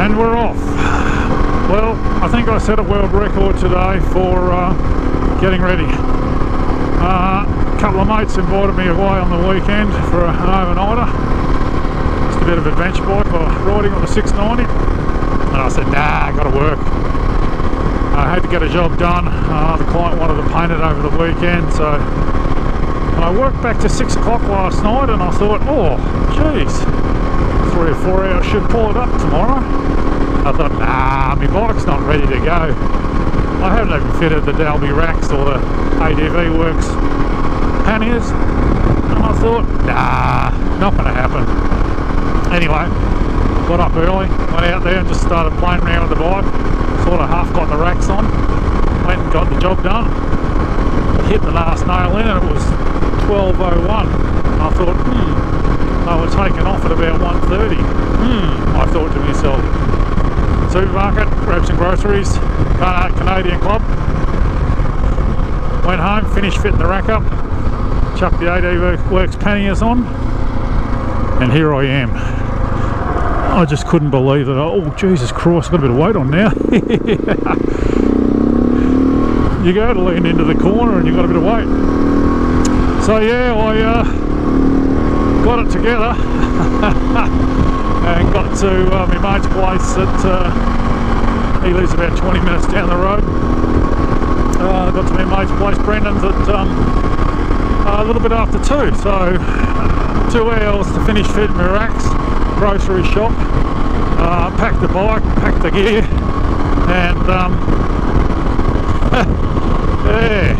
And we're off. Well, I think I set a world record today for getting ready. A couple of mates invited me away on the weekend for an overnighter. Just a bit of adventure bike riding on the 690. And I said, nah, I gotta work. I had to get a job done. The client wanted to paint it over the weekend, so I worked back to 6 o'clock last night, and I thought, oh, geez, 3 or 4 hours should pull it up tomorrow. I thought, nah, my bike's not ready to go. I haven't even fitted the Dalby racks or the ADV Works panniers, and I thought, nah, not going to happen. Anyway, got up early, went out there and just started playing around with the bike. Sort of half got the racks on, went and got the job done. Hit the last nail in, and it was 12:01. I thought, they were taking off at about 1:30. I thought to myself, supermarket, grab some groceries, Canadian Club. Went home, finished fitting the rack up, chucked the ADV Works panniers on, and here I am. I just couldn't believe that. Oh, Jesus Christ, I've got a bit of weight on now. You go to lean into the corner and you've got a bit of weight. So yeah, I got it together and got to my mate's place that he lives about 20 minutes down the road. Got to my mate's place, Brendan's, at a little bit after 2, so 2 hours to finish fitting my racks, grocery shop, pack the bike, pack the gear, and yeah.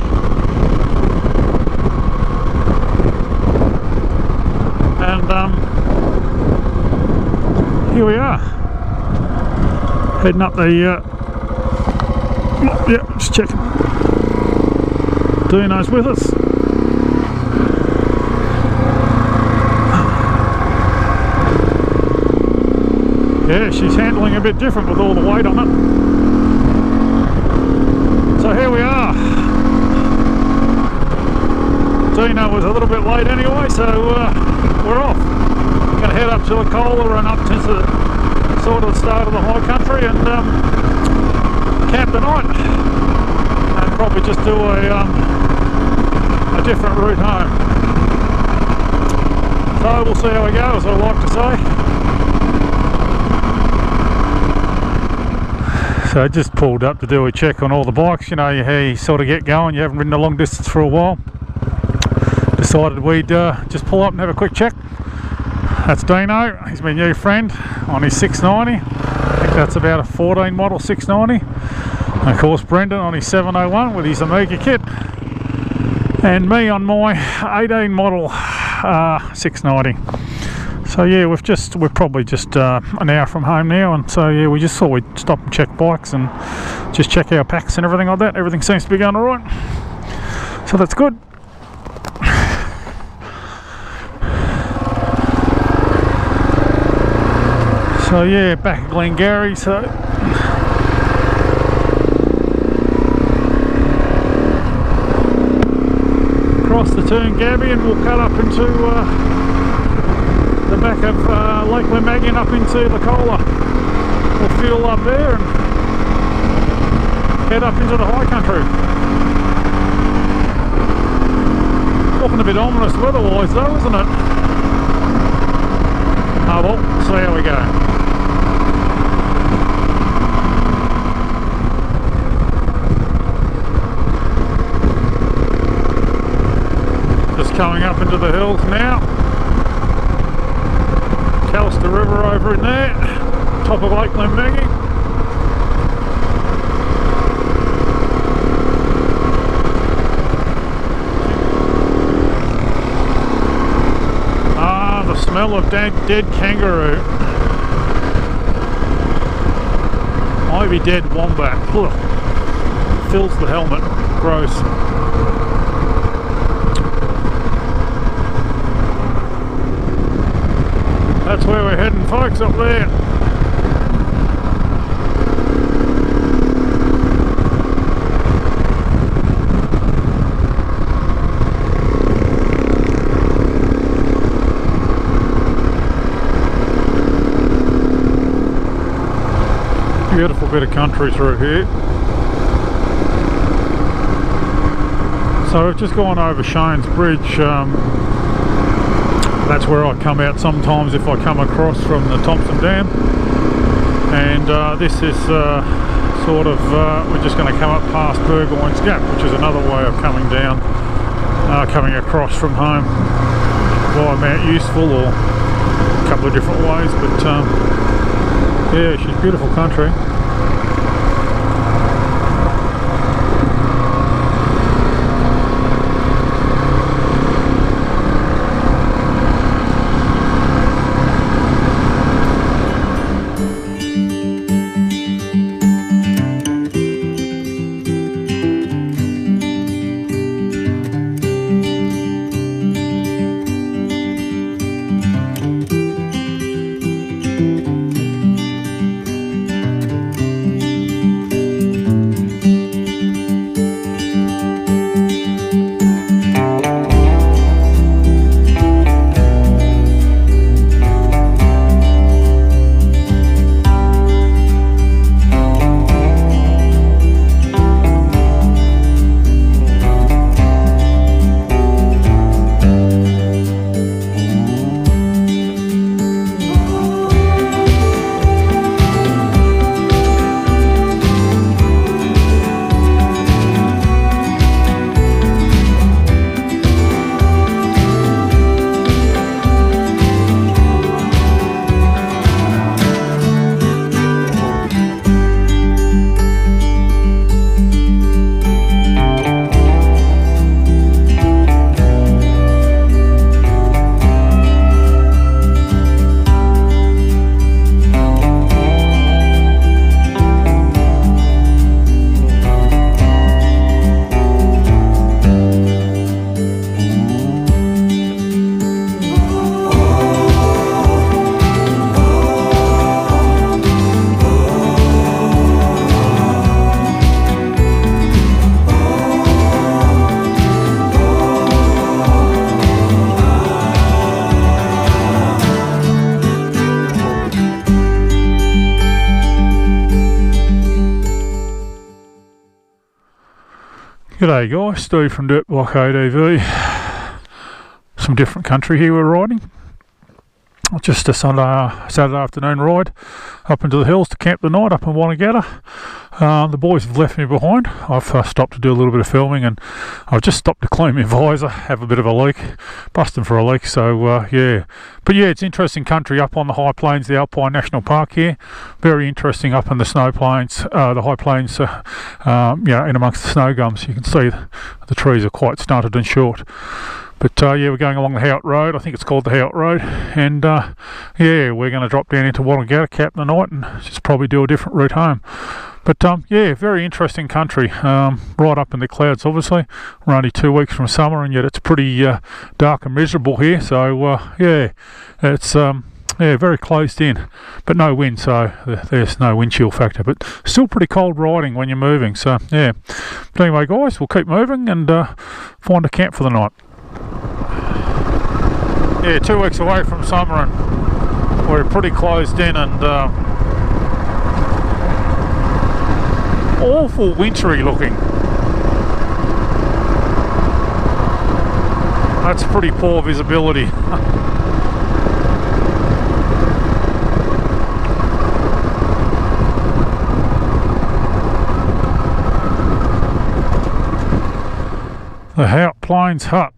And here we are, heading up the yeah, just checking Dino's with us. Yeah, she's handling a bit different with all the weight on it. So here we are. Dino was a little bit late anyway, so we're off. Going to head up to the Cola and up to the sort of the start of the high country and camp the night. And probably just do a different route home. So we'll see how we go, as I like to say. So I just pulled up to do a check on all the bikes. You know how you sort of get going, you haven't ridden a long distance for a while. Decided we'd just pull up and have a quick check. That's Dino, he's my new friend on his 690. I think that's about a 14 model 690. And of course Brendan on his 701 with his Amiga kit. And me on my 18 model 690. So yeah, we're probably just an hour from home now, and so yeah, we just thought we'd stop and check bikes and just check our packs and everything like that. Everything seems to be going alright, so that's good. So yeah, back at Glengarry, so across the Toongabbie, and we'll cut up into the back of Lake Wonnangatta up into the Cola. We'll fuel up there and head up into the high country. Looking a bit ominous weather-wise though, isn't it? Oh well, see how we go. Just coming up into the hills now. The river over in there, top of Lake Wonnangatta. The smell of dead kangaroo. Maybe dead wombat. Ugh. Fills the helmet. Gross. That's where we're heading, folks, up there. beautiful bit of country through here. So we've just gone over Shane's Bridge. That's where I come out sometimes if I come across from the Thompson Dam. And this is sort of, we're just going to come up past Burgoyne's Gap, which is another way of coming down, coming across from home via Mount Useful, or a couple of different ways. But yeah, she's beautiful country. G'day guys, Steve from Dirt Bike ADV. Some different country here we're riding. Just a Saturday afternoon ride up into the hills to camp the night up in Wonnangatta. The boys have left me behind. I've stopped to do a little bit of filming, and I've just stopped to clean my visor, have a bit of a leak, busting for a leak. So yeah, but yeah, it's interesting country up on the high plains, the Alpine National Park here. Very interesting up in the snow plains, the high plains, you know, in amongst the snow gums. You can see the trees are quite stunted and short. But yeah, we're going along the Howat Road. I think it's called the Howat Road. And yeah, we're going to drop down into Wonnangatta, camp the night, and just probably do a different route home. But yeah, very interesting country. Right up in the clouds, obviously. We're only 2 weeks from summer, and yet it's pretty dark and miserable here. So yeah, it's yeah, very closed in, but no wind, so there's no wind chill factor, but still pretty cold riding when you're moving. So yeah, but anyway guys, we'll keep moving and find a camp for the night. Yeah, 2 weeks away from summer, and we're pretty closed in, and awful wintry looking. That's pretty poor visibility. The Howat Plains Hut.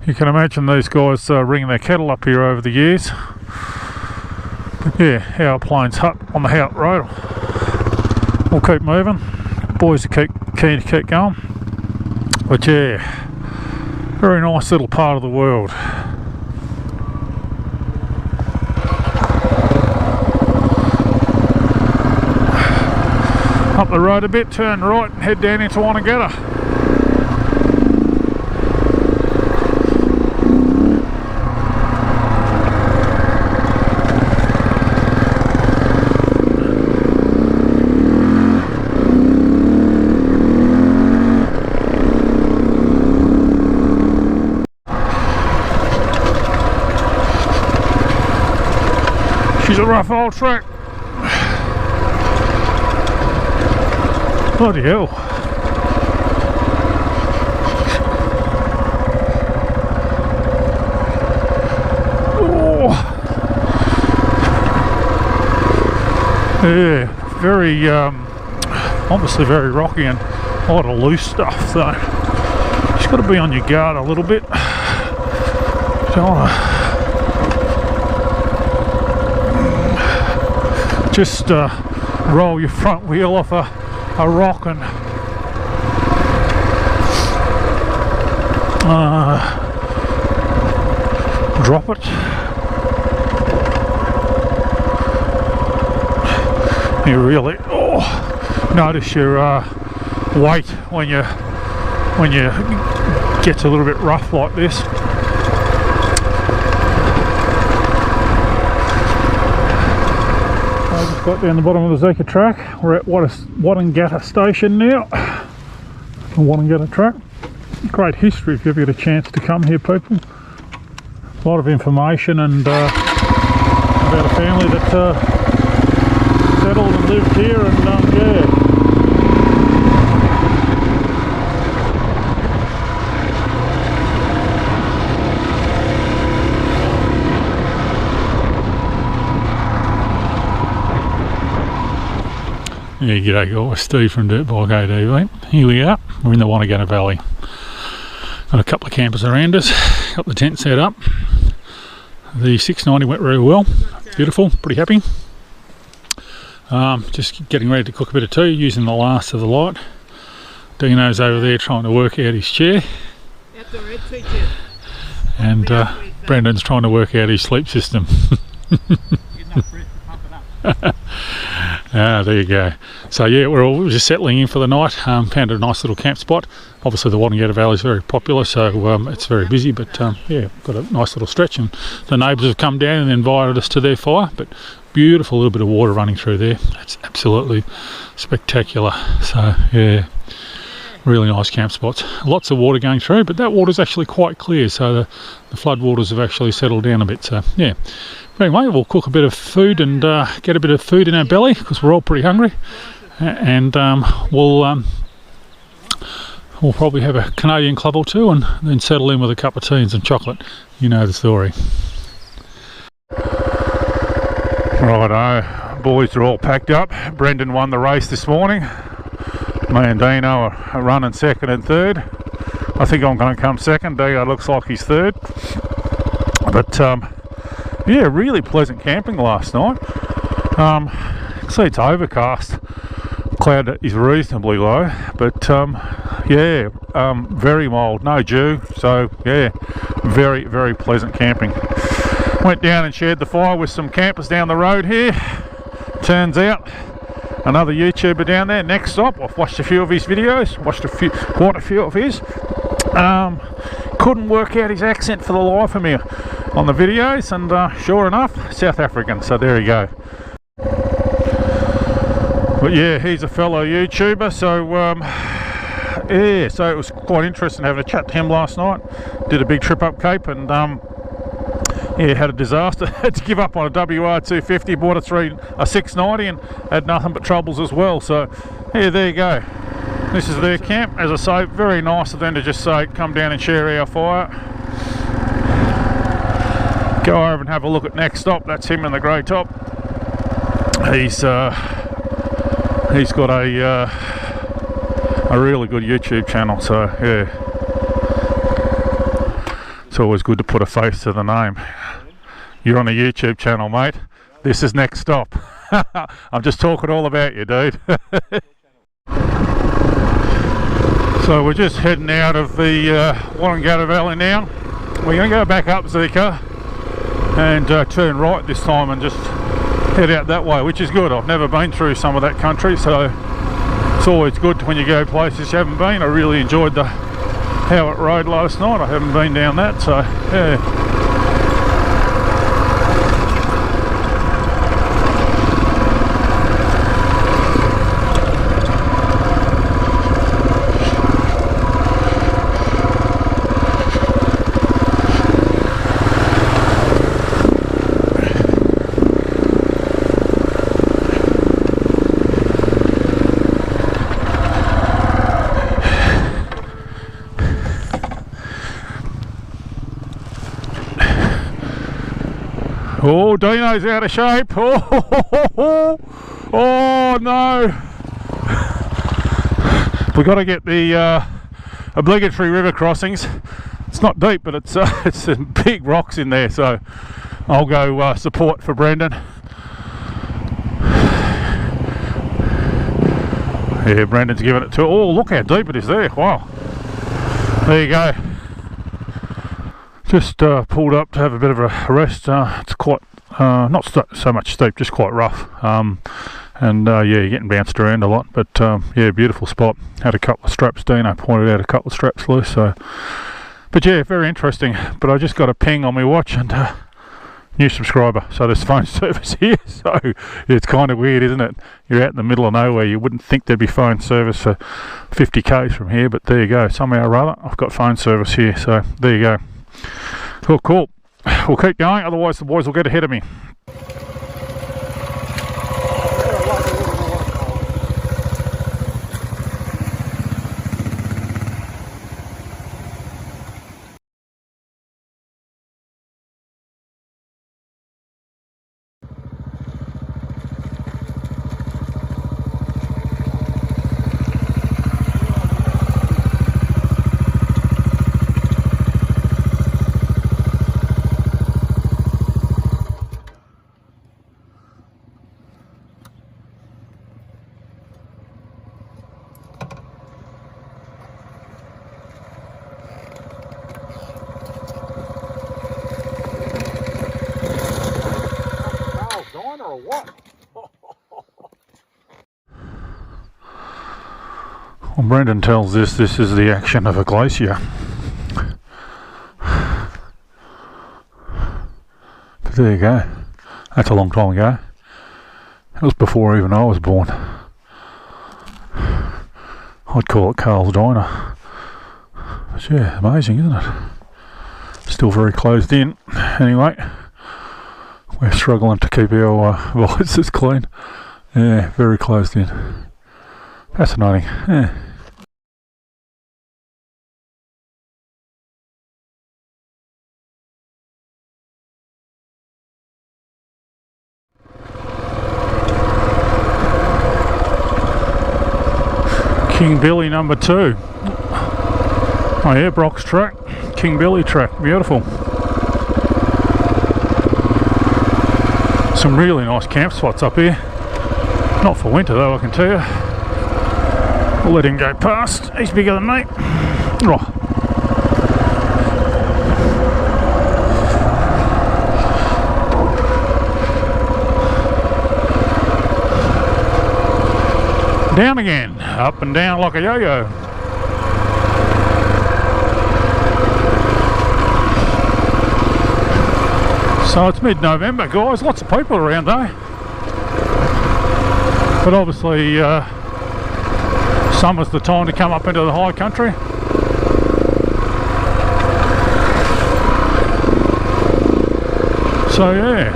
You can imagine these guys ringing their kettle up here over the years. But yeah, Howat Plains Hut on the Howat Road. We'll keep moving. Boys are keen to keep going. But yeah, very nice little part of the world. Up the road a bit, turn right and head down into Wonnangatta. She's a rough old track. Bloody hell. Oh. Yeah, very obviously very rocky and a lot of loose stuff, so just got to be on your guard a little bit. Don't want to just roll your front wheel off a rock and drop it. You really notice your weight when you gets a little bit rough like this. I just got down the bottom of the Zika track. We're at Wonnangatta station now. The Wonnangatta track. Great history if you ever get a chance to come here, people. A lot of information and about a family that settled and lived here, and yeah. Yeah, g'day guys, Steve from Dirt Bike ADV. Here we are, we're in the Wonnangatta Valley. Got a couple of campers around us, got the tent set up. The 690 went very well, beautiful, pretty happy. Just getting ready to cook a bit of tea using the last of the light. Dino's over there trying to work out his chair. And Brendan's trying to work out his sleep system. There you go. So yeah, we're all just settling in for the night. Found a nice little camp spot. Obviously the Wonnangatta Valley is very popular, so it's very busy, but yeah, got a nice little stretch, and the neighbours have come down and invited us to their fire. But beautiful little bit of water running through there. It's absolutely spectacular. So yeah, really nice camp spots. Lots of water going through, but that water's actually quite clear, so the flood waters have actually settled down a bit. So yeah. Anyway, we'll cook a bit of food and get a bit of food in our belly because we're all pretty hungry, and we'll probably have a Canadian club or two and then settle in with a cup of tea and some chocolate. You know the story. Righto, boys are all packed up. Brendan won the race this morning. Me and Dino are running second and third. I think I'm going to come second. Dino looks like he's third. But yeah, really pleasant camping last night. See it's overcast. Cloud is reasonably low, but yeah, very mild, no dew. So yeah, very, very pleasant camping. Went down and shared the fire with some campers down the road here. Turns out another YouTuber down there. Next stop, I've watched a few of his videos. Quite a few of his. Couldn't work out his accent for the life of me on the videos, and sure enough, South African. So there you go. But yeah, he's a fellow YouTuber, so yeah, so it was quite interesting having a chat to him last night. Did a big trip up Cape, and yeah, had a disaster. Had to give up on a WR250, bought a 690 and had nothing but troubles as well. So yeah, there you go. This is their camp. As I say, very nice of them to just say come down and share our fire. Go over and have a look at next stop. That's him in the grey top. He's got a really good YouTube channel, so yeah, it's always good to put a face to the name. You're on a YouTube channel, mate. This is next stop. I'm just talking all about you, dude. So we're just heading out of the Wonnangatta Valley now. We're going to go back up Zika and turn right this time and just head out that way, which is good. I've never been through some of that country, so it's always good when you go places you haven't been. I really enjoyed the Howard Road last night. I haven't been down that, so yeah. Oh, Dino's out of shape. Oh no. We've got to get the obligatory river crossings. It's not deep, but it's some big rocks in there, so I'll go support for Brendan. Yeah, Brendan's giving it to. Oh, look how deep it is there. Wow. There you go. Just pulled up to have a bit of a rest. It's quite not so much steep, just quite rough. And yeah, you're getting bounced around a lot, but yeah, beautiful spot. Had a couple of straps, Dino pointed out a couple of straps loose, so, but yeah, very interesting. But I just got a ping on my watch, and new subscriber, so there's phone service here, so it's kind of weird, isn't it? You're out in the middle of nowhere, you wouldn't think there'd be phone service for 50 k's from here, but there you go. Somehow or other I've got phone service here, so there you go. Cool. We'll keep going, otherwise the boys will get ahead of me. Or what? Well, Brendan tells this is the action of a glacier. But there you go. That's a long time ago. It was before even I was born. I'd call it Carl's Diner. But yeah, amazing, isn't it? Still very closed in. Anyway, we're struggling to keep our visors clean. Yeah, very closed in. Fascinating. Yeah. King Billy number 2. Oh yeah, Brock's track. King Billy track. Beautiful. Some really nice camp spots up here. Not for winter though, I can tell you. We'll let him go past. He's bigger than me. Oh. Down again. Up and down like a yo-yo. So it's mid-November, guys, lots of people around though. But obviously summer's the time to come up into the high country. So yeah,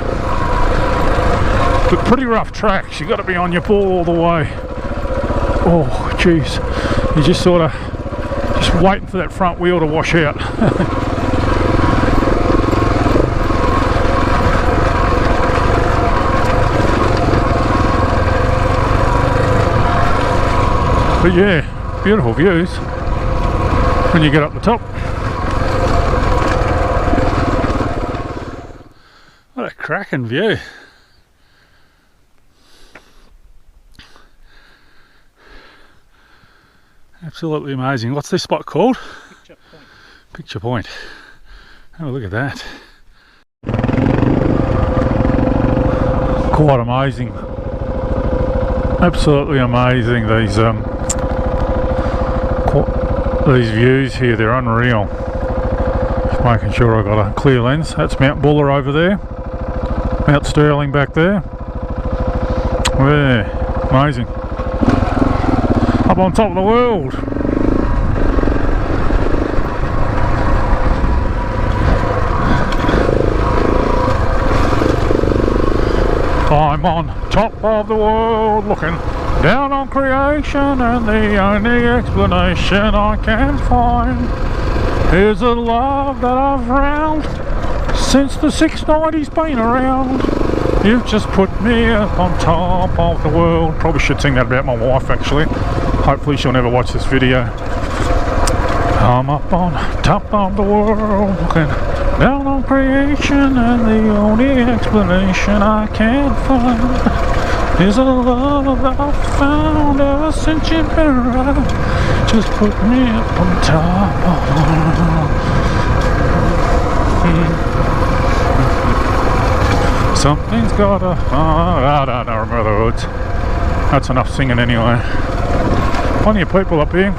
but pretty rough tracks, you got to be on your ball all the way. Oh jeez, you're just sort of just waiting for that front wheel to wash out. But yeah, beautiful views when you get up the top. What a cracking view. Absolutely amazing. What's this spot called? Picture Point. Picture Point. Have a look at that. Quite amazing. Absolutely amazing. These views here, they're unreal. Just making sure I've got a clear lens. That's Mount Buller over there. Mount Sterling back there. Yeah, amazing. Up on top of the world. I'm on top of the world looking down on creation, and the only explanation I can find is the love that I've found Since the 690's been around, you've just put me up on top of the world. Probably should sing that about my wife, actually. Hopefully she'll never watch this video. I'm up on top of the world, looking down on creation, and the only explanation I can find is a love I've found ever since you've been around. Just put me up on top of the world. Something's gotta... I don't remember the words. That's enough singing anyway. Plenty of people up here.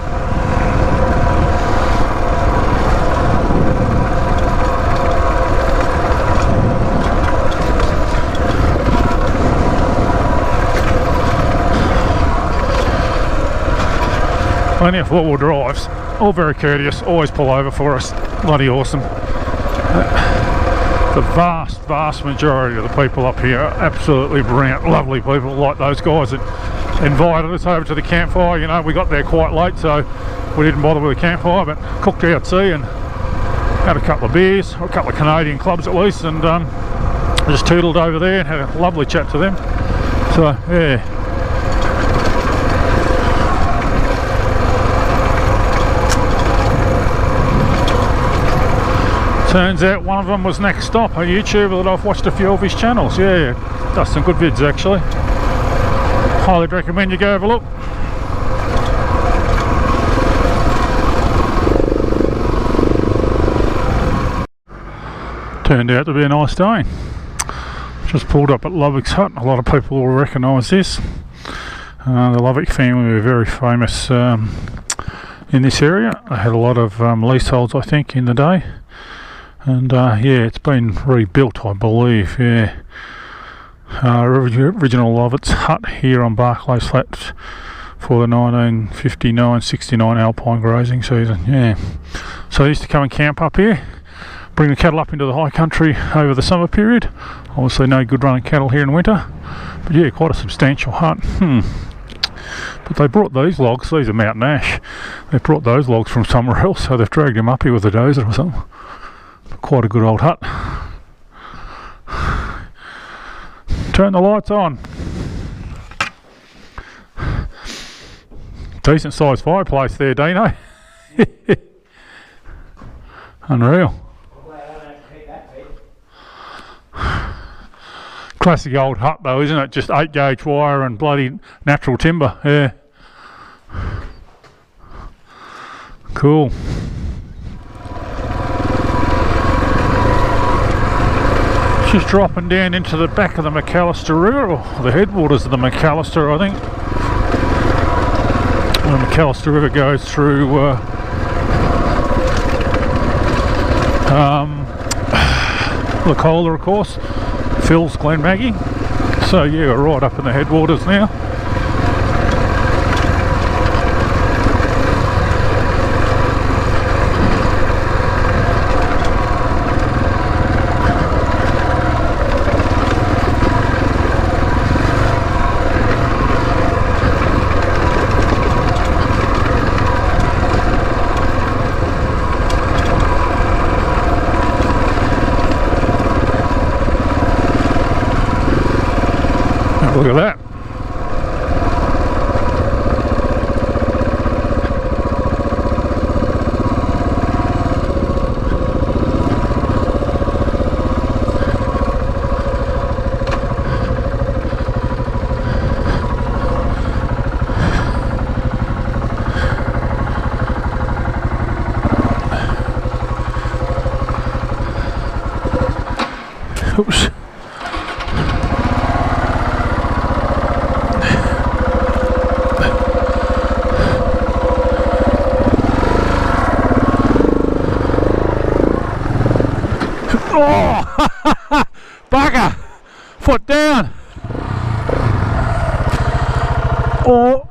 Plenty of four-wheel drives, all very courteous, always pull over for us, bloody awesome. The vast majority of the people up here are absolutely brilliant, lovely people, like those guys that invited us over to the campfire. You know, we got there quite late, so we didn't bother with the campfire, but cooked out tea and had a couple of beers, or a couple of Canadian clubs at least, and just tootled over there and had a lovely chat to them. So, yeah. Turns out one of them was next stop, a YouTuber that I've watched a few of his channels. Yeah, does some good vids actually. Highly recommend you go have a look. Turned out to be a nice day. Just pulled up at Lovick's hut. A lot of people will recognise this. The Lovick family were very famous in this area. They had a lot of leaseholds, I think, in the day. And yeah, it's been rebuilt, I believe. Yeah, original Lovick's hut here on Barclays Flat for the 1959-69 alpine grazing season. Yeah, so I used to come and camp up here, bring the cattle up into the high country over the summer period. Obviously no good running cattle here in winter, but yeah, quite a substantial hut. But they brought these logs, these are mountain ash, they brought those logs from somewhere else, so they've dragged them up here with a dozer or something. Quite a good old hut. Turn the lights on. Decent sized fireplace there, Dino. Unreal. Classic old hut though, isn't it? Just 8-gauge wire and bloody natural timber. Yeah. Cool. Just dropping down into the back of the McAllister River, or the headwaters of the McAllister, I think. The McAllister River goes through Lacola, of course, Phil's Glen Maggie. So yeah, we're right up in the headwaters now. Look at that. Oops. Oh, bugger! Foot down. Oh.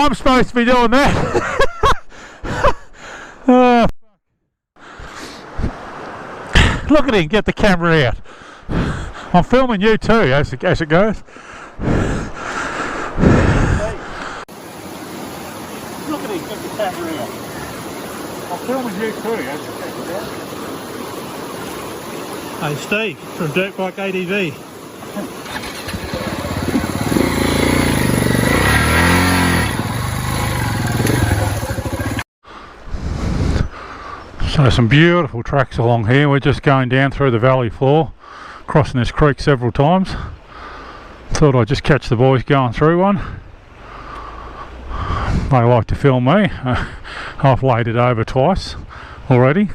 I'm supposed to be doing that. Look at him, get the camera out. I'm filming you too as it goes. Look at him, get the camera out. I'm filming you too as it goes. Hey Steve, from Dirt Bike ADV. So some beautiful tracks along here. We're just going down through the valley floor, crossing this creek several times. Thought I'd just catch the boys going through one. They like to film me. I've laid it over twice already,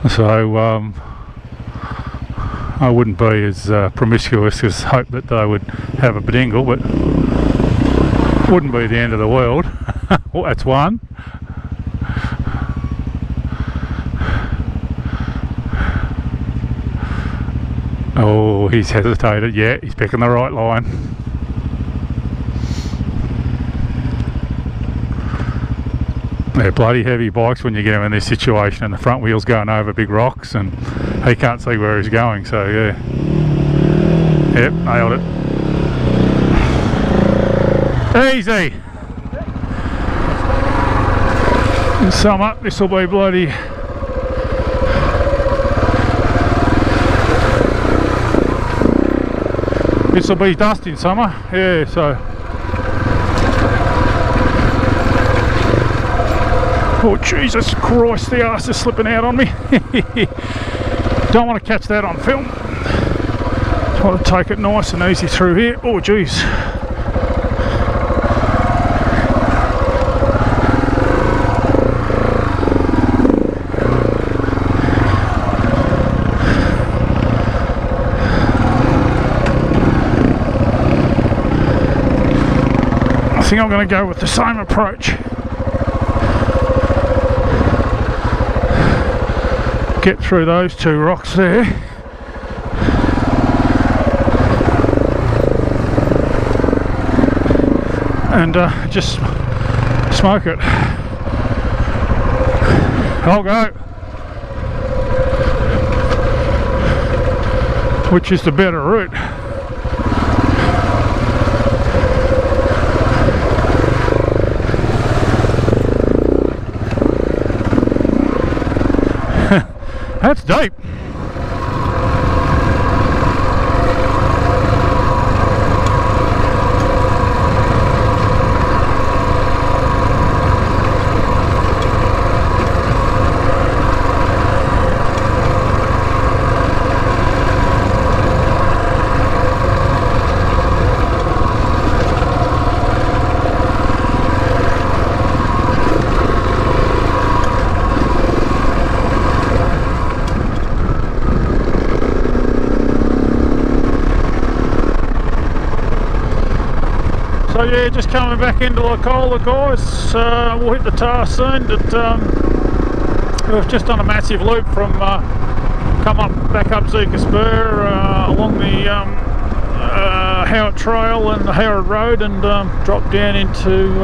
so I wouldn't be as promiscuous as hope that they would have a bedingle, but wouldn't be the end of the world. Well, that's one. Oh, he's hesitated. Yeah, he's picking the right line. They're bloody heavy bikes when you get them in this situation, and the front wheel's going over big rocks and he can't see where he's going, so yeah. Yep, nailed it. Easy! In summer, this will be bloody... This will be dust in summer, yeah, so... Oh Jesus Christ, the arse is slipping out on me. Don't want to catch that on film. Just want to take it nice and easy through here. Oh jeez. I think I'm going to go with the same approach. Get through those two rocks there. And just smoke it. I'll go. Which is the better route? That's deep. So yeah, just coming back into Locola, guys. We'll hit the tar soon. We've just done a massive loop from come up back up Zika Spur along the Howard Trail and the Howard Road, and dropped down into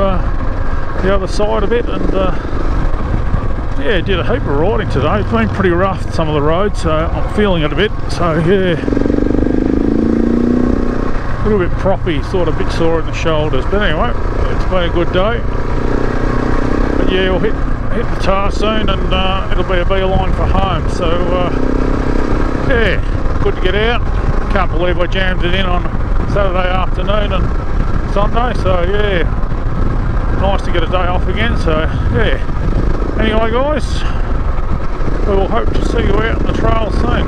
the other side of it, and yeah, did a heap of riding today. It's been pretty rough, some of the roads, so I'm feeling it a bit. So yeah, a little bit proppy, sort of a bit sore in the shoulders, but anyway, it's been a good day. But yeah, we'll hit the tar soon, and it'll be a beeline for home. So yeah, good to get out. Can't believe I jammed it in on Saturday afternoon and Sunday, so yeah, nice to get a day off again. So yeah, anyway guys, we will hope to see you out on the trail soon.